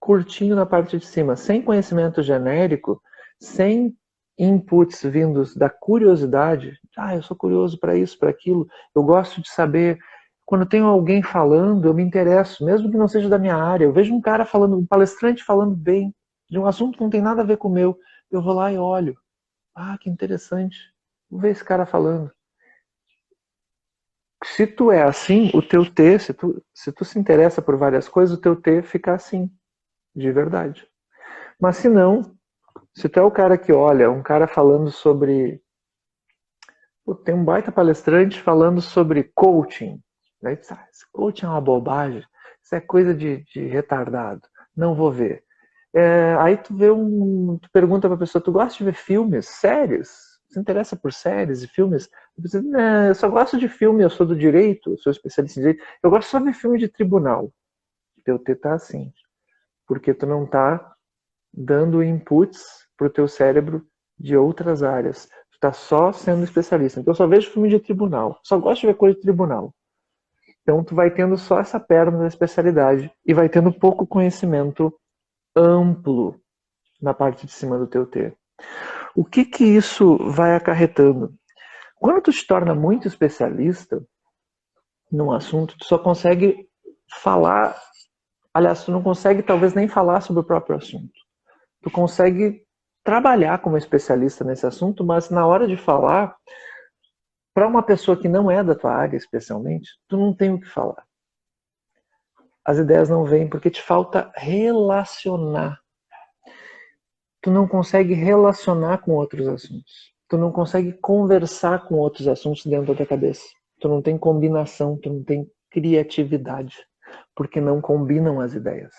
S1: curtinho na parte de cima, sem conhecimento genérico, sem inputs vindos da curiosidade. Eu sou curioso para isso, para aquilo, eu gosto de saber. Quando tenho alguém falando, eu me interesso, mesmo que não seja da minha área. Eu vejo um cara falando, um palestrante falando bem de um assunto que não tem nada a ver com o meu, eu vou lá e olho. Que interessante, vou ver esse cara falando. Se tu é assim, o teu T, se tu se interessa por várias coisas, o teu T fica assim, de verdade. Mas se não, se tu é o cara que olha, um cara falando sobre... tem um baita palestrante falando sobre coaching. Daí tu sabe, coaching é uma bobagem, isso é coisa de retardado, não vou ver. Aí tu tu pergunta pra pessoa, tu gosta de ver filmes, séries? Se interessa por séries e filmes? Eu só gosto de filme, eu sou do direito, eu sou especialista em direito, eu gosto só de ver filme de tribunal. Teu T tá assim, porque tu não tá dando inputs pro teu cérebro de outras áreas. Tu tá só sendo especialista. Então eu só vejo filme de tribunal, só gosto de ver coisa de tribunal. Então tu vai tendo só essa perna da especialidade e vai tendo pouco conhecimento amplo na parte de cima do teu T. O que isso vai acarretando? Quando tu te torna muito especialista num assunto, tu só consegue falar... Aliás, tu não consegue talvez nem falar sobre o próprio assunto. Tu consegue trabalhar como especialista nesse assunto, mas na hora de falar, para uma pessoa que não é da tua área especialmente, tu não tem o que falar. As ideias não vêm porque te falta relacionar. Tu não consegue relacionar com outros assuntos. Tu não consegue conversar com outros assuntos dentro da tua cabeça. Tu não tem combinação, tu não tem criatividade, porque não combinam as ideias.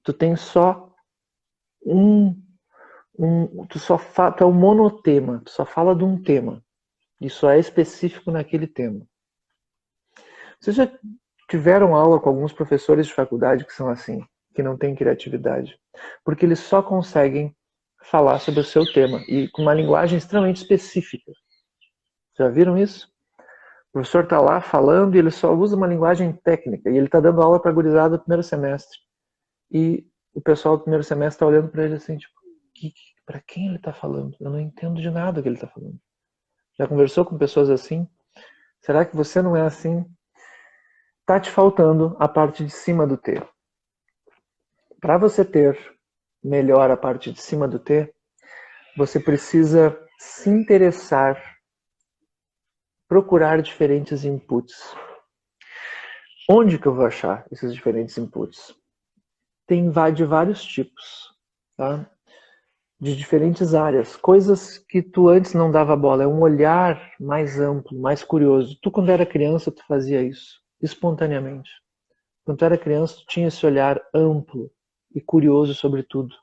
S1: Tu tem só tu é um monotema, tu só fala de um tema. E só é específico naquele tema. Vocês já tiveram aula com alguns professores de faculdade que são assim, que não têm criatividade? Porque eles só conseguem falar sobre o seu tema e com uma linguagem extremamente específica. Já viram isso? O professor está lá falando e ele só usa uma linguagem técnica e ele está dando aula para a gurizada do primeiro semestre. E o pessoal do primeiro semestre está olhando para ele assim, tipo, para quem ele está falando? Eu não entendo de nada que ele está falando. Já conversou com pessoas assim? Será que você não é assim? Está te faltando a parte de cima do T. Para você ter melhor a parte de cima do T, você precisa se interessar, procurar diferentes inputs. Onde que eu vou achar esses diferentes inputs? Tem de vários tipos. tá? De diferentes áreas, coisas que tu antes não dava bola, é um olhar mais amplo, mais curioso. Tu, quando era criança, tu fazia isso, espontaneamente. Quando tu era criança, tu tinha esse olhar amplo e curioso sobre tudo.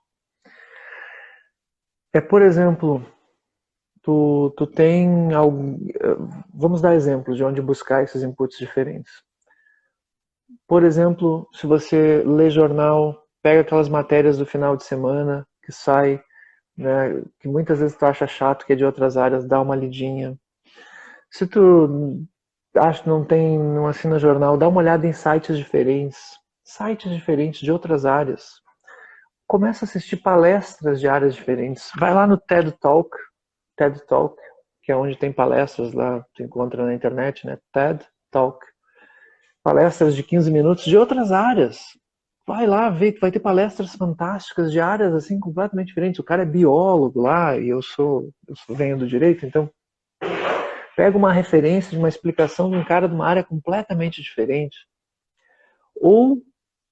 S1: Por exemplo, tu tem algo. Vamos dar exemplos de onde buscar esses inputs diferentes. Por exemplo, se você lê jornal, pega aquelas matérias do final de semana que sai, né, que muitas vezes tu acha chato, que é de outras áreas, dá uma lidinha. Se tu acha que não assina jornal, dá uma olhada em sites diferentes de outras áreas. Começa a assistir palestras de áreas diferentes. Vai lá no TED Talk, que é onde tem palestras lá, tu encontra na internet, né? TED Talk. Palestras de 15 minutos de outras áreas. Vai lá ver que vai ter palestras fantásticas de áreas assim completamente diferentes. O cara é biólogo lá e eu venho do direito, então pega uma referência de uma explicação de um cara de uma área completamente diferente. Ou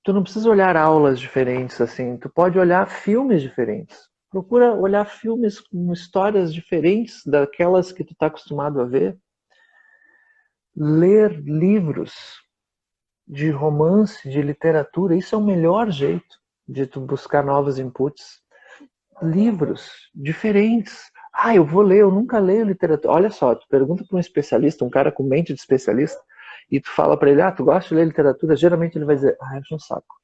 S1: tu não precisa olhar aulas diferentes assim, tu pode olhar filmes diferentes. Procura olhar filmes com histórias diferentes daquelas que tu está acostumado a ver. Ler livros de romance, de literatura, isso é o melhor jeito de tu buscar novos inputs. Livros diferentes. Eu vou ler, eu nunca leio literatura. Olha só, tu pergunta para um especialista, um cara com mente de especialista, e tu fala para ele, tu gosta de ler literatura? Geralmente ele vai dizer, acho um saco.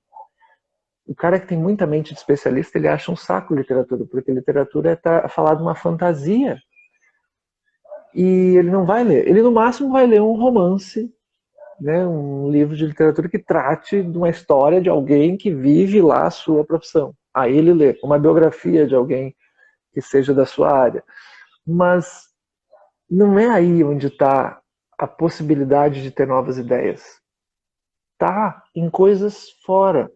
S1: O cara que tem muita mente de especialista, ele acha um saco literatura, porque literatura é falar de uma fantasia. E ele não vai ler. Ele no máximo vai ler um romance, né, um livro de literatura que trate de uma história de alguém que vive lá a sua profissão. Aí ele lê uma biografia de alguém que seja da sua área. Mas não é aí onde está a possibilidade de ter novas ideias. Tá em coisas fora.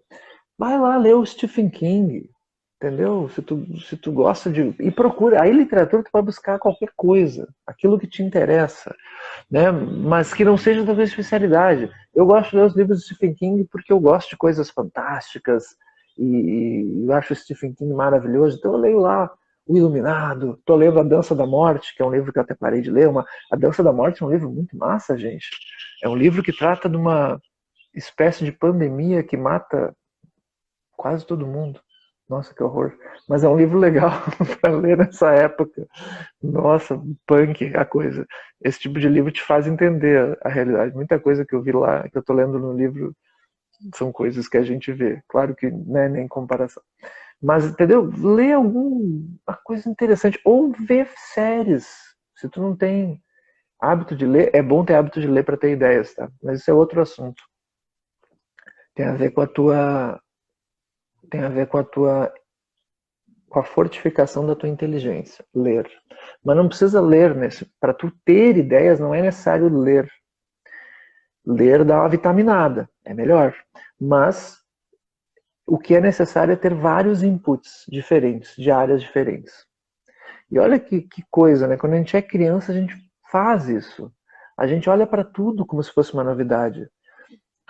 S1: Vai lá ler o Stephen King, entendeu? Se tu gosta de... E procura. Aí literatura tu vai buscar qualquer coisa, aquilo que te interessa, né? Mas que não seja da tua especialidade. Eu gosto de ler os livros do Stephen King porque eu gosto de coisas fantásticas e eu acho o Stephen King maravilhoso. Então eu leio lá O Iluminado, estou lendo A Dança da Morte, que é um livro que eu até parei de ler. A Dança da Morte é um livro muito massa, gente. É um livro que trata de uma espécie de pandemia que mata quase todo mundo. Nossa, que horror. Mas é um livro legal para ler nessa época. Nossa, punk a coisa. Esse tipo de livro te faz entender a realidade. Muita coisa que eu vi lá, que eu tô lendo no livro, são coisas que a gente vê. Claro que não é nem comparação. Mas, entendeu? Lê alguma coisa interessante. Ou vê séries. Se tu não tem hábito de ler, é bom ter hábito de ler para ter ideias, tá? Mas isso é outro assunto. Tem a ver com a fortificação da tua inteligência, ler. Mas não precisa ler para tu ter ideias, não é necessário ler. Ler dá uma vitaminada, é melhor. Mas o que é necessário é ter vários inputs diferentes, de áreas diferentes. E olha que coisa, né? Quando a gente é criança, a gente faz isso. A gente olha para tudo como se fosse uma novidade.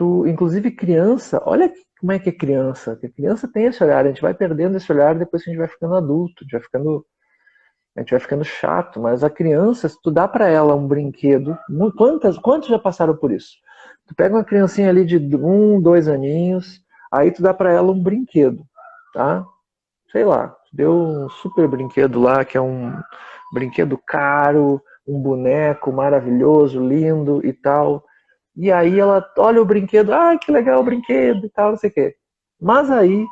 S1: Inclusive criança, olha como é que é criança. Que a criança tem esse olhar, a gente vai perdendo esse olhar depois que a gente vai ficando adulto, a gente vai ficando chato, mas a criança, se tu dá para ela um brinquedo, quantos já passaram por isso? Tu pega uma criancinha ali de 1, 2 aninhos, aí tu dá para ela um brinquedo, tá? Sei lá, deu um super brinquedo lá, que é um brinquedo caro, um boneco maravilhoso, lindo e tal. E aí ela olha o brinquedo, que legal o brinquedo e tal, não sei o quê. Mas aí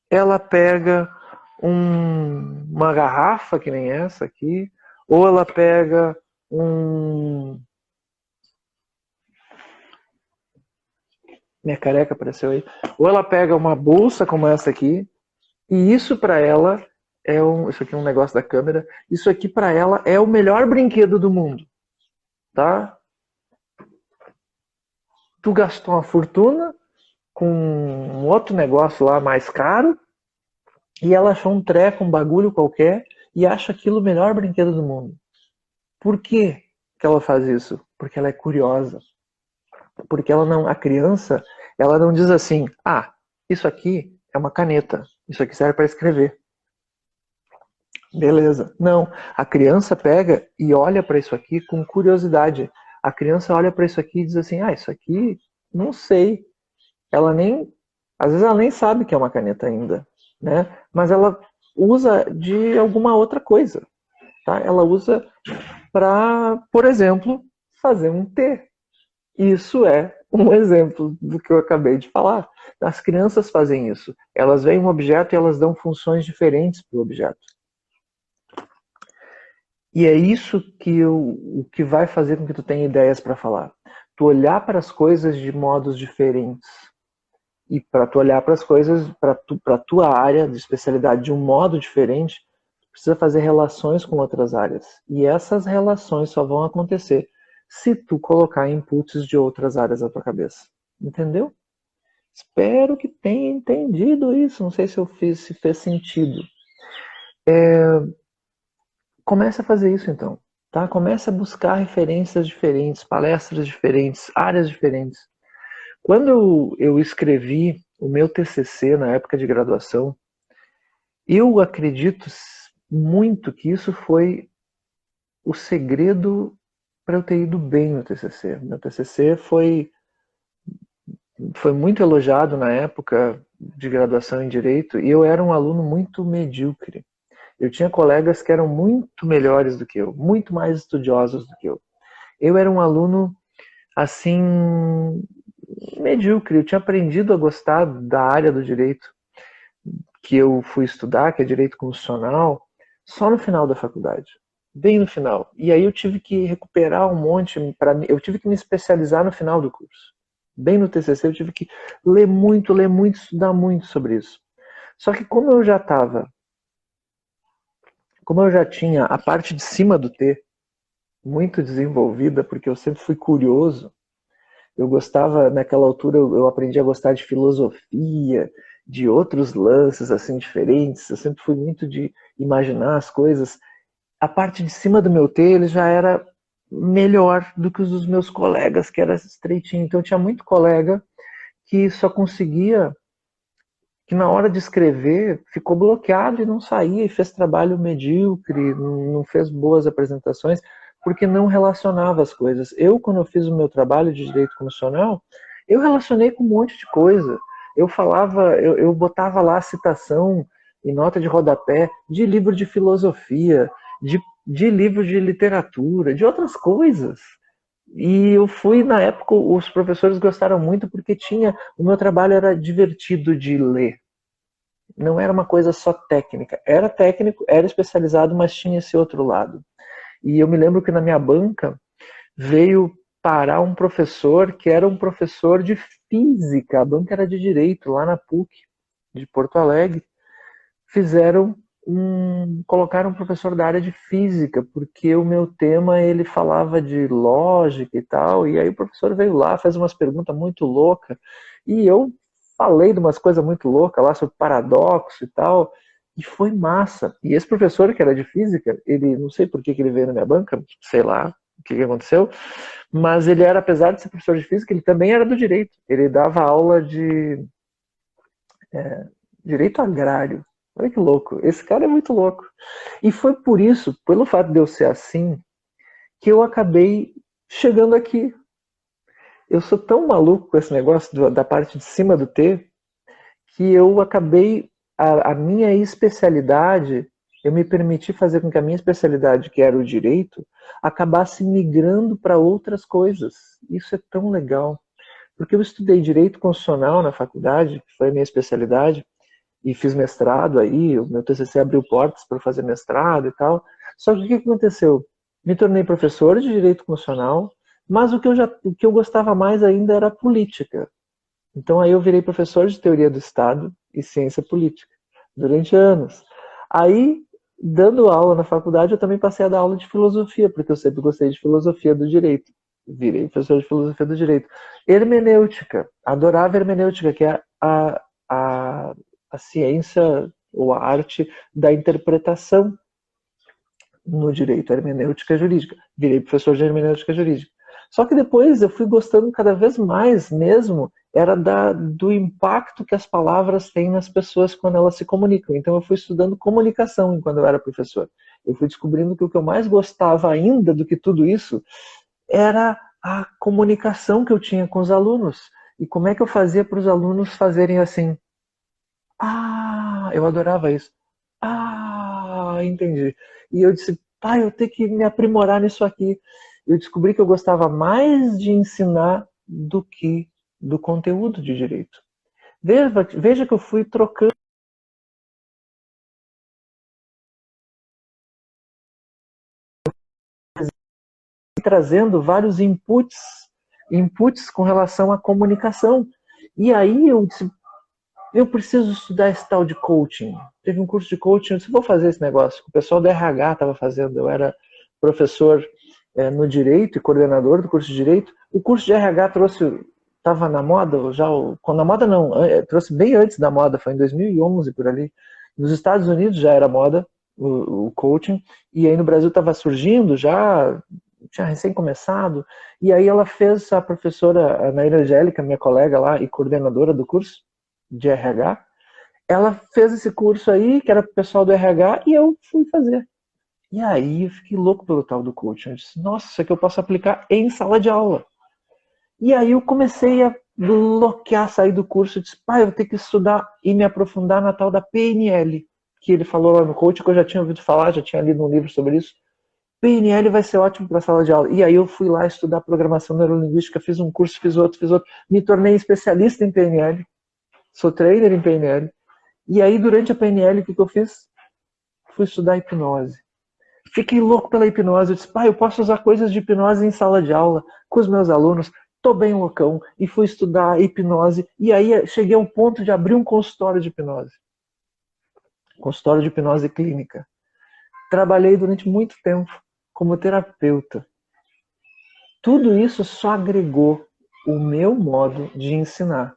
S1: ela pega uma garrafa que nem essa aqui, ou ela pega minha careca apareceu aí. Ou ela pega uma bolsa como essa aqui, e isso para ela isso aqui é um negócio da câmera, isso aqui para ela é o melhor brinquedo do mundo, tá? Tu gastou uma fortuna com um outro negócio lá mais caro, e ela achou um treco, um bagulho qualquer, e acha aquilo o melhor brinquedo do mundo. Por que ela faz isso? Porque ela é curiosa. Porque a criança, ela não diz assim, isso aqui é uma caneta. Isso aqui serve para escrever. Beleza. Não, a criança pega e olha para isso aqui com curiosidade. A criança olha para isso aqui e diz assim: ah, isso aqui, não sei. Ela nem, às vezes ela nem sabe que é uma caneta ainda, né? Mas ela usa de alguma outra coisa, tá? Ela usa para, por exemplo, fazer um T. Isso é um exemplo do que eu acabei de falar. As crianças fazem isso. Elas veem um objeto e elas dão funções diferentes para o objeto. E é isso o que vai fazer com que tu tenha ideias para falar. Tu olhar para as coisas de modos diferentes. E para tu olhar para as coisas, para a tua área de especialidade de um modo diferente, tu precisa fazer relações com outras áreas. E essas relações só vão acontecer se tu colocar inputs de outras áreas na tua cabeça. Entendeu? Espero que tenha entendido isso. Não sei se fez sentido. Comece a fazer isso então. Tá? Comece a buscar referências diferentes, palestras diferentes, áreas diferentes. Quando eu escrevi o meu TCC na época de graduação, eu acredito muito que isso foi o segredo para eu ter ido bem no TCC. Meu TCC foi muito elogiado na época de graduação em Direito e eu era um aluno muito medíocre. Eu tinha colegas que eram muito melhores do que eu, muito mais estudiosos do que eu. Eu era um aluno, assim, medíocre. Eu tinha aprendido a gostar da área do direito que eu fui estudar, que é direito constitucional, só no final da faculdade. Bem no final. E aí eu tive que recuperar um monte, eu tive que me especializar no final do curso. Bem no TCC eu tive que ler muito, estudar muito sobre isso. Só que como eu já tinha a parte de cima do T muito desenvolvida, porque eu sempre fui curioso, eu gostava, naquela altura, eu aprendi a gostar de filosofia, de outros lances assim diferentes, eu sempre fui muito de imaginar as coisas. A parte de cima do meu T, ele já era melhor do que os dos meus colegas, que era estreitinho. Então tinha muito colega que só conseguia, que na hora de escrever ficou bloqueado e não saía, e fez trabalho medíocre, não fez boas apresentações, porque não relacionava as coisas. Eu, quando eu fiz o meu trabalho de direito constitucional, eu relacionei com um monte de coisa. Eu falava, eu botava lá citação em nota de rodapé de livro de filosofia, de livro de literatura, de outras coisas. E eu fui, na época, os professores gostaram muito porque o meu trabalho era divertido de ler. Não era uma coisa só técnica. Era técnico, era especializado, mas tinha esse outro lado. E eu me lembro que na minha banca veio parar um professor que era um professor de física. A banca era de direito, lá na PUC de Porto Alegre. Colocaram um professor da área de física, porque o meu tema ele falava de lógica e tal, e aí o professor veio lá, fez umas perguntas muito loucas, e eu falei de umas coisas muito loucas lá sobre paradoxo e tal, e foi massa. E esse professor que era de física, ele, não sei por que ele veio na minha banca, sei lá o que aconteceu, mas ele era, apesar de ser professor de física, ele também era do direito. Ele dava aula de direito agrário. Olha que louco, esse cara é muito louco. E foi por isso, pelo fato de eu ser assim, que eu acabei chegando aqui. Eu sou tão maluco com esse negócio da parte de cima do T, que eu acabei, a minha especialidade, eu me permiti fazer com que a minha especialidade, que era o direito, acabasse migrando para outras coisas. Isso é tão legal. Porque eu estudei direito constitucional na faculdade, que foi a minha especialidade, e fiz mestrado aí, o meu TCC abriu portas para fazer mestrado e tal. Só que o que aconteceu? Me tornei professor de direito constitucional, mas o que eu gostava mais ainda era política. Então aí eu virei professor de teoria do Estado e ciência política durante anos. Aí, dando aula na faculdade, eu também passei a dar aula de filosofia, porque eu sempre gostei de filosofia do direito. Virei professor de filosofia do direito. Hermenêutica, adorava hermenêutica, que é a ciência ou a arte da interpretação no direito, a hermenêutica jurídica. Virei professor de hermenêutica jurídica. Só que depois eu fui gostando cada vez mais mesmo era do impacto que as palavras têm nas pessoas quando elas se comunicam. Então eu fui estudando comunicação enquanto eu era professor. Eu fui descobrindo que o que eu mais gostava ainda do que tudo isso era a comunicação que eu tinha com os alunos. E como é que eu fazia para os alunos fazerem assim? Ah, eu adorava isso. Ah, entendi. E eu disse, pai, eu tenho que me aprimorar nisso aqui. Eu descobri que eu gostava mais de ensinar do que do conteúdo de direito. Veja que eu fui trocando, trazendo vários inputs com relação à comunicação. E aí eu disse, eu preciso estudar esse tal de coaching. Teve um curso de coaching, eu disse, vou fazer esse negócio. O pessoal do RH estava fazendo, eu era professor no direito e coordenador do curso de direito. O curso de RH estava na moda, na moda não, trouxe bem antes da moda, foi em 2011 por ali. Nos Estados Unidos já era moda o coaching, e aí no Brasil estava surgindo, já tinha recém começado, e aí ela fez, a professora Ana Angélica, minha colega lá e coordenadora do curso de RH, ela fez esse curso aí, que era para o pessoal do RH, e eu fui fazer. E aí eu fiquei louco pelo tal do coaching. Eu disse, nossa, isso aqui eu posso aplicar em sala de aula. E aí eu comecei a bloquear, sair do curso. Eu disse, pai, eu vou ter que estudar e me aprofundar na tal da PNL, que ele falou lá no coaching, que eu já tinha ouvido falar, já tinha lido um livro sobre isso. PNL vai ser ótimo para a sala de aula. E aí eu fui lá estudar programação neurolinguística, fiz um curso, fiz outro, me tornei especialista em PNL, sou trainer em PNL. E aí durante a PNL, o que eu fiz? Fui estudar hipnose. Fiquei louco pela hipnose. Eu disse, pai, eu posso usar coisas de hipnose em sala de aula com os meus alunos. Tô bem loucão. E fui estudar hipnose. E aí cheguei ao ponto de abrir um consultório de hipnose. Consultório de hipnose clínica. Trabalhei durante muito tempo como terapeuta. Tudo isso só agregou o meu modo de ensinar.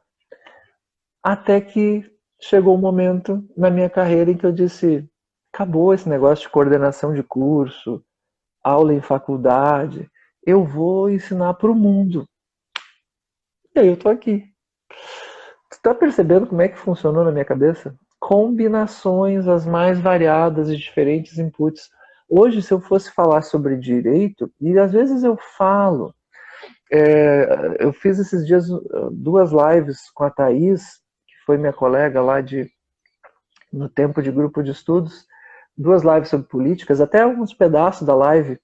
S1: Até que chegou um momento na minha carreira em que eu disse, acabou esse negócio de coordenação de curso, aula em faculdade, eu vou ensinar para o mundo. E aí eu tô aqui. Tu tá percebendo como é que funcionou na minha cabeça? Combinações as mais variadas e diferentes inputs. Hoje, se eu fosse falar sobre direito, e às vezes eu falo, eu fiz esses dias 2 lives com a Thaís, que foi minha colega lá no tempo de grupo de estudos, 2 lives sobre políticas, até alguns pedaços da live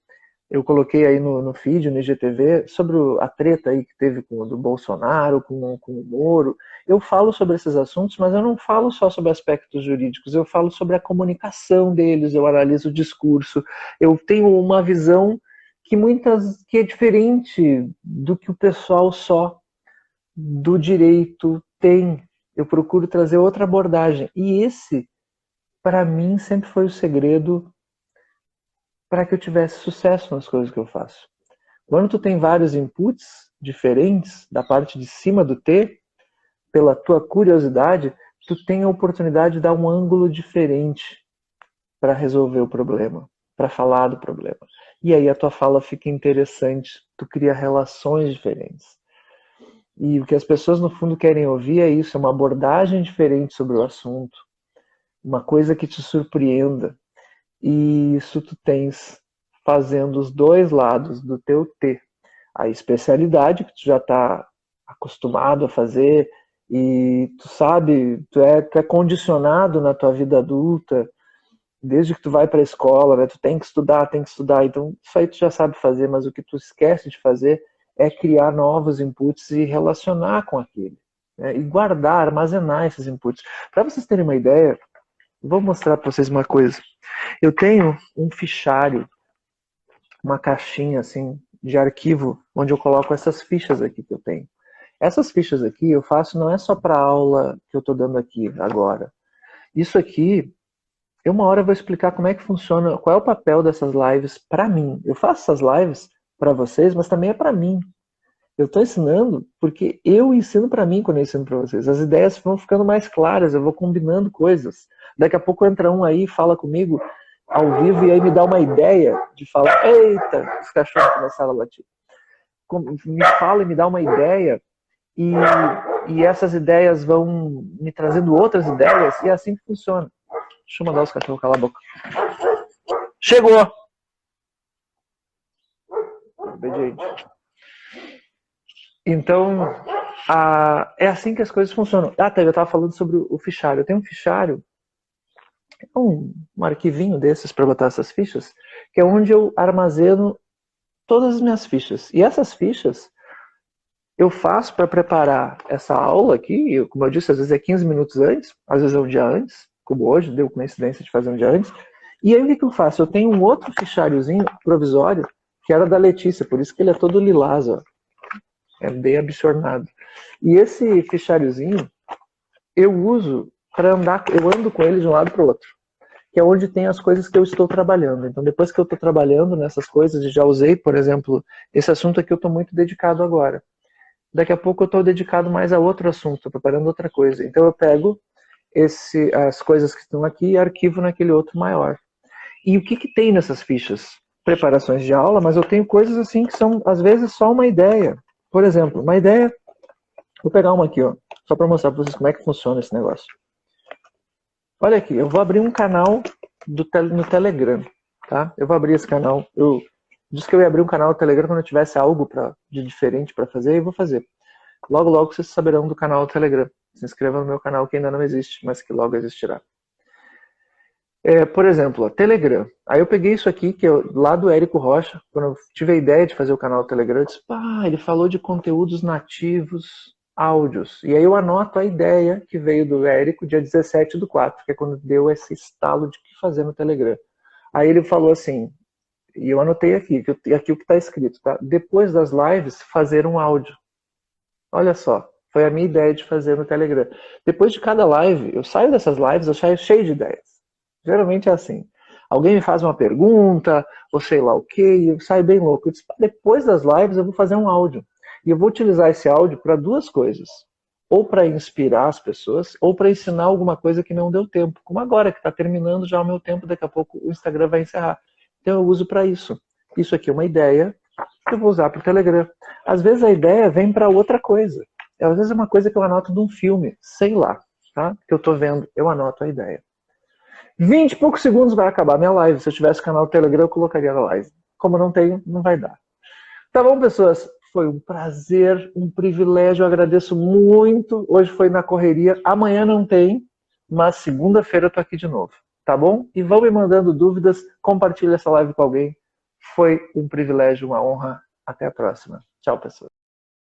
S1: eu coloquei aí no feed, no IGTV, sobre a treta aí que teve com o do Bolsonaro, com o Moro. Eu falo sobre esses assuntos, mas eu não falo só sobre aspectos jurídicos, eu falo sobre a comunicação deles, eu analiso o discurso, eu tenho uma visão que é diferente do que o pessoal só do direito tem. Eu procuro trazer outra abordagem. E esse, para mim, sempre foi o segredo para que eu tivesse sucesso nas coisas que eu faço. Quando tu tem vários inputs diferentes da parte de cima do T, pela tua curiosidade, tu tem a oportunidade de dar um ângulo diferente para resolver o problema, para falar do problema. E aí a tua fala fica interessante, tu cria relações diferentes. E o que as pessoas no fundo querem ouvir é isso, é uma abordagem diferente sobre o assunto, uma coisa que te surpreenda. E isso tu tens fazendo os 2 lados do teu T. A especialidade, que tu já está acostumado a fazer, e tu sabe, tu é condicionado na tua vida adulta, desde que tu vai para a escola, né? Tu tem que estudar, então isso aí tu já sabe fazer, mas o que tu esquece de fazer é criar novos inputs e relacionar com aquele, né? E guardar, armazenar esses inputs. Para vocês terem uma ideia, vou mostrar para vocês uma coisa. Eu tenho um fichário, uma caixinha assim de arquivo, onde eu coloco essas fichas aqui que eu tenho. Essas fichas aqui eu faço não é só para a aula que eu estou dando aqui agora. Isso aqui, eu uma hora vou explicar como é que funciona, qual é o papel dessas lives para mim. Eu faço essas lives para vocês, mas também é para mim. Eu estou ensinando porque eu ensino para mim quando eu ensino para vocês. As ideias vão ficando mais claras, eu vou combinando coisas. Daqui a pouco entra um aí, fala comigo ao vivo e aí me dá uma ideia de falar, eita, os cachorros começaram a latir. Me fala e me dá uma ideia e, e essas ideias vão me trazendo outras ideias, e é assim que funciona. Deixa eu mandar os cachorros calar a boca. Chegou! Obediente. Então, é assim que as coisas funcionam. Eu estava falando sobre o fichário. Eu tenho um fichário, um arquivinho desses para botar essas fichas, que é onde eu armazeno todas as minhas fichas. E essas fichas eu faço para preparar essa aula aqui, como eu disse, às vezes é 15 minutos antes, às vezes é um dia antes, como hoje, deu coincidência de fazer um dia antes. E aí o que eu faço? Eu tenho um outro fichariozinho provisório, que era da Letícia, por isso que ele é todo lilás, ó. É bem absornado. E esse fichariozinho, eu uso para andar, eu ando com ele de um lado para o outro, que é onde tem as coisas que eu estou trabalhando. Então, depois que eu estou trabalhando nessas coisas, e já usei, por exemplo, esse assunto aqui eu estou muito dedicado agora. Daqui a pouco eu estou dedicado mais a outro assunto, estou preparando outra coisa. Então, eu pego as coisas que estão aqui e arquivo naquele outro maior. E o que tem nessas fichas? Preparações de aula, mas eu tenho coisas assim que são, às vezes, só uma ideia. Por exemplo, uma ideia... Vou pegar uma aqui, ó, só para mostrar para vocês como é que funciona esse negócio. Olha aqui, eu vou abrir um canal no Telegram, tá? Eu vou abrir esse canal. Eu disse que eu ia abrir um canal no Telegram quando eu tivesse algo de diferente para fazer, e eu vou fazer. Logo, logo vocês saberão do canal do Telegram. Se inscreva no meu canal que ainda não existe, mas que logo existirá. Por exemplo, Telegram. Aí eu peguei isso aqui, que é lá do Érico Rocha, quando eu tive a ideia de fazer o canal do Telegram, eu disse, ele falou de conteúdos nativos, áudios. E aí eu anoto a ideia que veio do Érico dia 17/4, que é quando deu esse estalo de que fazer no Telegram. Aí ele falou assim, e eu anotei aqui o que está escrito, tá? Depois das lives, fazer um áudio. Olha só, foi a minha ideia de fazer no Telegram. Depois de cada live, eu saio dessas lives, eu saio cheio de ideias. Geralmente é assim. Alguém me faz uma pergunta, ou sei lá o que, e eu saio bem louco. Eu disse, depois das lives eu vou fazer um áudio. E eu vou utilizar esse áudio para duas coisas. Ou para inspirar as pessoas, ou para ensinar alguma coisa que não deu tempo. Como agora, que está terminando já o meu tempo, daqui a pouco o Instagram vai encerrar. Então eu uso para isso. Isso aqui é uma ideia que eu vou usar para o Telegram. Às vezes a ideia vem para outra coisa. Às vezes é uma coisa que eu anoto de um filme, sei lá, tá? Que eu estou vendo, eu anoto a ideia. 20 e poucos segundos vai acabar minha live. Se eu tivesse canal do Telegram, eu colocaria na live. Como não tenho, não vai dar. Tá bom, pessoas? Foi um prazer, um privilégio. Eu agradeço muito. Hoje foi na correria. Amanhã não tem, mas segunda-feira eu tô aqui de novo. Tá bom? E vão me mandando dúvidas. Compartilhe essa live com alguém. Foi um privilégio, uma honra. Até a próxima. Tchau, pessoas.